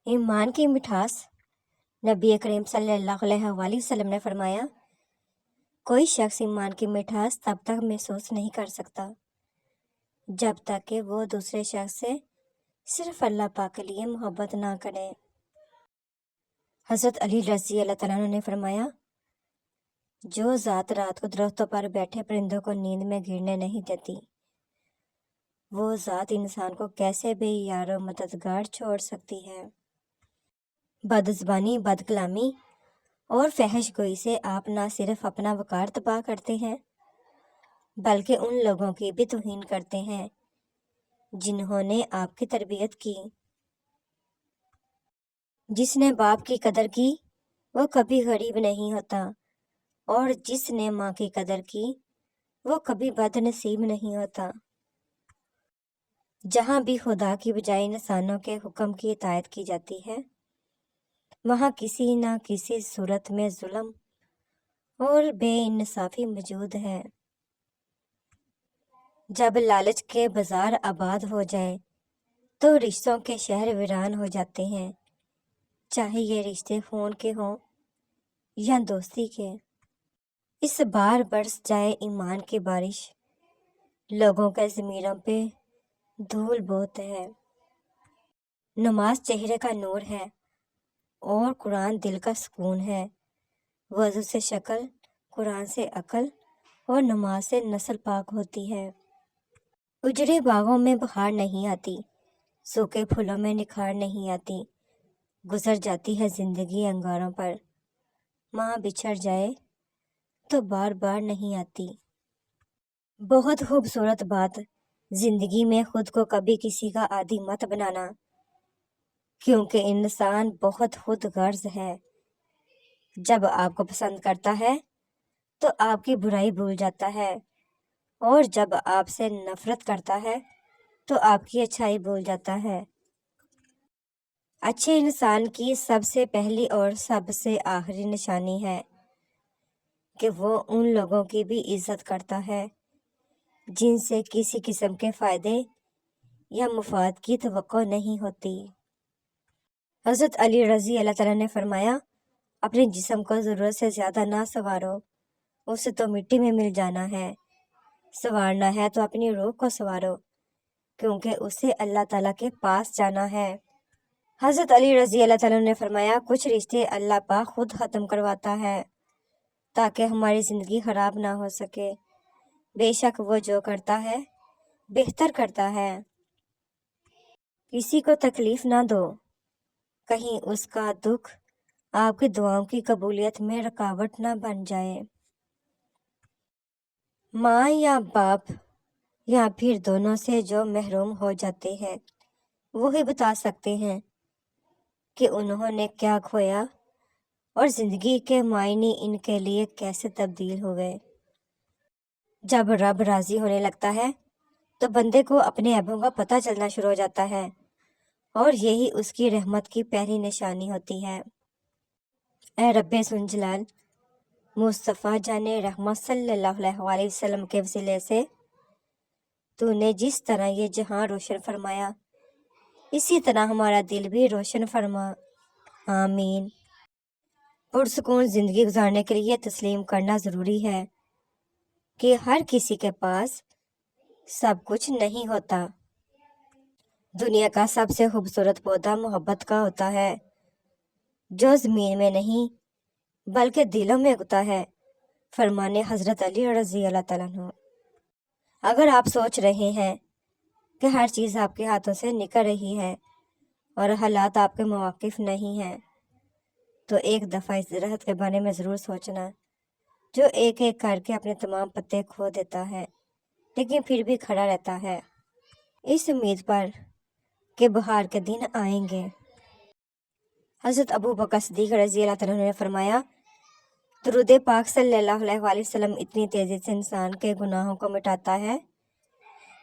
ایمان کی مٹھاس۔ نبی کریم صلی اللہ علیہ وآلہ وسلم نے فرمایا، کوئی شخص ایمان کی مٹھاس تب تک محسوس نہیں کر سکتا جب تک کہ وہ دوسرے شخص سے صرف اللہ پاک کے لیے محبت نہ کرے۔ حضرت علی رضی اللہ تعالیٰ عنہ نے فرمایا، جو ذات رات کو درختوں پر بیٹھے پرندوں کو نیند میں گرنے نہیں دیتی، وہ ذات انسان کو کیسے بے یار و مددگار چھوڑ سکتی ہے۔ بدزبانی، بد کلامی اور فحش گوئی سے آپ نہ صرف اپنا وقار تباہ کرتے ہیں بلکہ ان لوگوں کی بھی توہین کرتے ہیں جنہوں نے آپ کی تربیت کی۔ جس نے باپ کی قدر کی وہ کبھی غریب نہیں ہوتا، اور جس نے ماں کی قدر کی وہ کبھی بد نصیب نہیں ہوتا۔ جہاں بھی خدا کی بجائے انسانوں کے حکم کی اطاعت کی جاتی ہے، وہاں کسی نہ کسی صورت میں ظلم اور بے انصافی موجود ہے۔ جب لالچ کے بازار آباد ہو جائیں تو رشتوں کے شہر ویران ہو جاتے ہیں، چاہے یہ رشتے خون کے ہوں یا دوستی کے۔ اس بار برس جائے ایمان کی بارش، لوگوں کے ضمیروں پہ دھول بوتے ہے۔ نماز چہرے کا نور ہے اور قرآن دل کا سکون ہے۔ وضو سے شکل، قرآن سے عقل اور نماز سے نسل پاک ہوتی ہے۔ اجڑے باغوں میں بہار نہیں آتی، سوکھے پھولوں میں نکھار نہیں آتی۔ گزر جاتی ہے زندگی انگاروں پر، ماں بچھڑ جائے تو بار بار نہیں آتی۔ بہت خوبصورت بات، زندگی میں خود کو کبھی کسی کا عادی مت بنانا، کیونکہ انسان بہت خود غرض ہے۔ جب آپ کو پسند کرتا ہے تو آپ کی برائی بھول جاتا ہے، اور جب آپ سے نفرت کرتا ہے تو آپ کی اچھائی بھول جاتا ہے۔ اچھے انسان کی سب سے پہلی اور سب سے آخری نشانی ہے کہ وہ ان لوگوں کی بھی عزت کرتا ہے جن سے کسی قسم کے فائدے یا مفاد کی توقع نہیں ہوتی۔ حضرت علی رضی اللہ تعالیٰ نے فرمایا، اپنے جسم کو ضرورت سے زیادہ نہ سنوارو، اسے تو مٹی میں مل جانا ہے۔ سنوارنا ہے تو اپنی روح کو سنوارو، کیونکہ اسے اللہ تعالیٰ کے پاس جانا ہے۔ حضرت علی رضی اللہ تعالیٰ نے فرمایا، کچھ رشتے اللہ پاک خود ختم کرواتا ہے تاکہ ہماری زندگی خراب نہ ہو سکے۔ بے شک وہ جو کرتا ہے بہتر کرتا ہے۔ کسی کو تکلیف نہ دو، کہیں اس کا دکھ آپ کی دعاؤں کی قبولیت میں رکاوٹ نہ بن جائے۔ ماں یا باپ یا پھر دونوں سے جو محروم ہو جاتے ہیں وہی بتا سکتے ہیں کہ انہوں نے کیا کھویا اور زندگی کے معنی ان کے لیے کیسے تبدیل ہو گئے۔ جب رب راضی ہونے لگتا ہے تو بندے کو اپنے عیبوں کا پتہ چلنا شروع ہو جاتا ہے، اور یہی اس کی رحمت کی پہلی نشانی ہوتی ہے۔ اے رب ذوالجلال، مصطفیٰ جان رحمت صلی اللہ علیہ وآلہ وسلم کے وسیلے سے تو نے جس طرح یہ جہاں روشن فرمایا، اسی طرح ہمارا دل بھی روشن فرما، آمین۔ پرسکون زندگی گزارنے کے لیے تسلیم کرنا ضروری ہے کہ ہر کسی کے پاس سب کچھ نہیں ہوتا۔ دنیا کا سب سے خوبصورت پودا محبت کا ہوتا ہے، جو زمین میں نہیں بلکہ دلوں میں اگتا ہے، فرمانے حضرت علی رضی اللہ تعالیٰ عنہ۔ اگر آپ سوچ رہے ہیں کہ ہر چیز آپ کے ہاتھوں سے نکل رہی ہے اور حالات آپ کے مواقف نہیں ہیں، تو ایک دفعہ اس درخت کے بارے میں ضرور سوچنا جو ایک ایک کر کے اپنے تمام پتے کھو دیتا ہے لیکن پھر بھی کھڑا رہتا ہے، اس امید پر کہ بہار کے دن آئیں گے۔ حضرت ابو بکر صدیق رضی اللہ تعالیٰ عنہ نے فرمایا، درود پاک صلی اللہ علیہ وآلہ وسلم اتنی تیزی سے انسان کے گناہوں کو مٹاتا ہے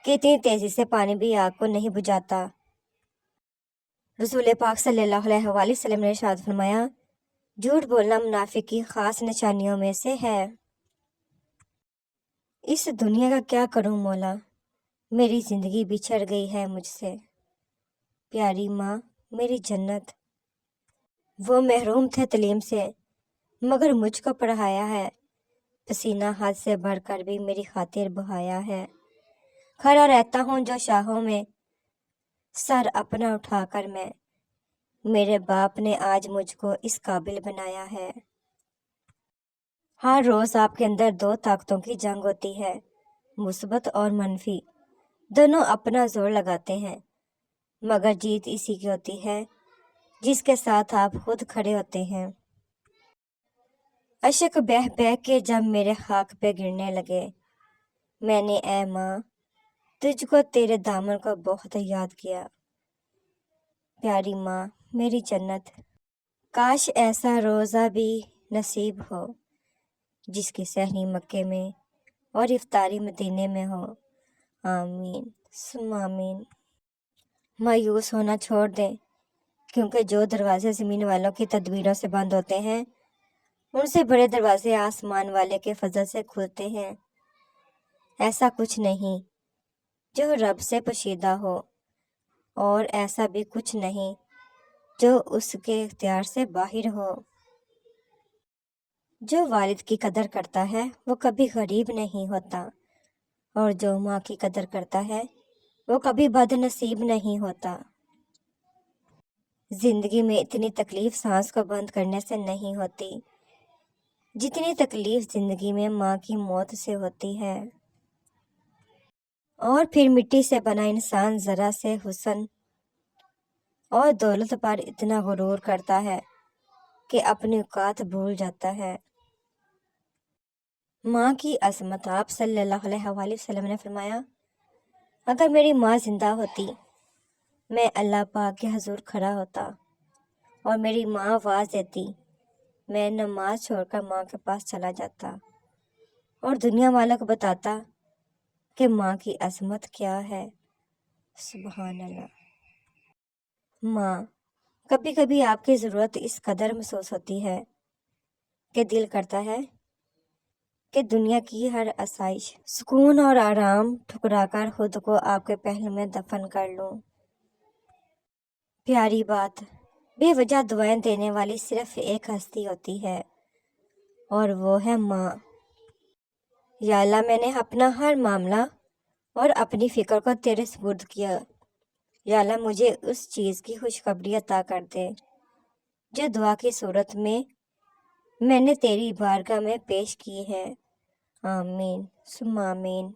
کہ اتنی تیزی سے پانی بھی آگ کو نہیں بجھاتا۔ رسول پاک صلی اللہ علیہ وآلہ وسلم نے ارشاد فرمایا، جھوٹ بولنا منافق کی خاص نشانیوں میں سے ہے۔ اس دنیا کا کیا کروں مولا، میری زندگی بچھڑ گئی ہے مجھ سے، پیاری ماں میری جنت وہ محروم تھے تعلیم سے مگر مجھ کو پڑھایا ہے، پسینہ ہاتھ سے بھر کر بھی میری خاطر بہایا ہے۔ کھڑا رہتا ہوں جو شاہوں میں سر اپنا اٹھا کر میں، میرے باپ نے آج مجھ کو اس قابل بنایا ہے۔ ہر روز آپ کے اندر دو طاقتوں کی جنگ ہوتی ہے، مثبت اور منفی، دونوں اپنا زور لگاتے ہیں، مگر جیت اسی کی ہوتی ہے جس کے ساتھ آپ خود کھڑے ہوتے ہیں۔ اشک بہہ بہہ کے جب میرے خاک پہ گرنے لگے، میں نے اے ماں تجھ کو تیرے دامن کو بہت یاد کیا، پیاری ماں میری جنت۔ کاش ایسا روزہ بھی نصیب ہو جس کی سحری مکے میں اور افطاری مدینے میں ہو، آمین ثم آمین۔ مایوس ہونا چھوڑ دیں، کیونکہ جو دروازے زمین والوں کی تدبیروں سے بند ہوتے ہیں ان سے بڑے دروازے آسمان والے کے فضل سے کھلتے ہیں۔ ایسا کچھ نہیں جو رب سے پوشیدہ ہو، اور ایسا بھی کچھ نہیں جو اس کے اختیار سے باہر ہو۔ جو والد کی قدر کرتا ہے وہ کبھی غریب نہیں ہوتا، اور جو ماں کی قدر کرتا ہے وہ کبھی بد نصیب نہیں ہوتا۔ زندگی میں اتنی تکلیف سانس کو بند کرنے سے نہیں ہوتی جتنی تکلیف زندگی میں ماں کی موت سے ہوتی ہے۔ اور پھر مٹی سے بنا انسان ذرا سے حسن اور دولت پر اتنا غرور کرتا ہے کہ اپنی اوقات بھول جاتا ہے۔ ماں کی عظمت۔ آپ صلی اللہ علیہ وآلہ وسلم نے فرمایا، اگر میری ماں زندہ ہوتی میں اللہ پاک کے حضور کھڑا ہوتا اور میری ماں آواز دیتی، میں نماز چھوڑ کر ماں کے پاس چلا جاتا اور دنیا والوں کو بتاتا کہ ماں کی عظمت کیا ہے۔ سبحان اللہ۔ ماں، کبھی کبھی آپ کی ضرورت اس قدر محسوس ہوتی ہے کہ دل کرتا ہے کہ دنیا کی ہر آسائش، سکون اور آرام ٹھکرا کر خود کو آپ کے پہلو میں دفن کر لوں۔ پیاری بات، بے وجہ دعائیں دینے والی صرف ایک ہستی ہوتی ہے اور وہ ہے ماں۔ یا اللہ، میں نے اپنا ہر معاملہ اور اپنی فکر کو تیرے سپرد کیا۔ یا اللہ، مجھے اس چیز کی خوشخبری عطا کر دے جو دعا کی صورت میں نے تیری بارگاہ میں پیش کی ہے، آمین ثم آمین۔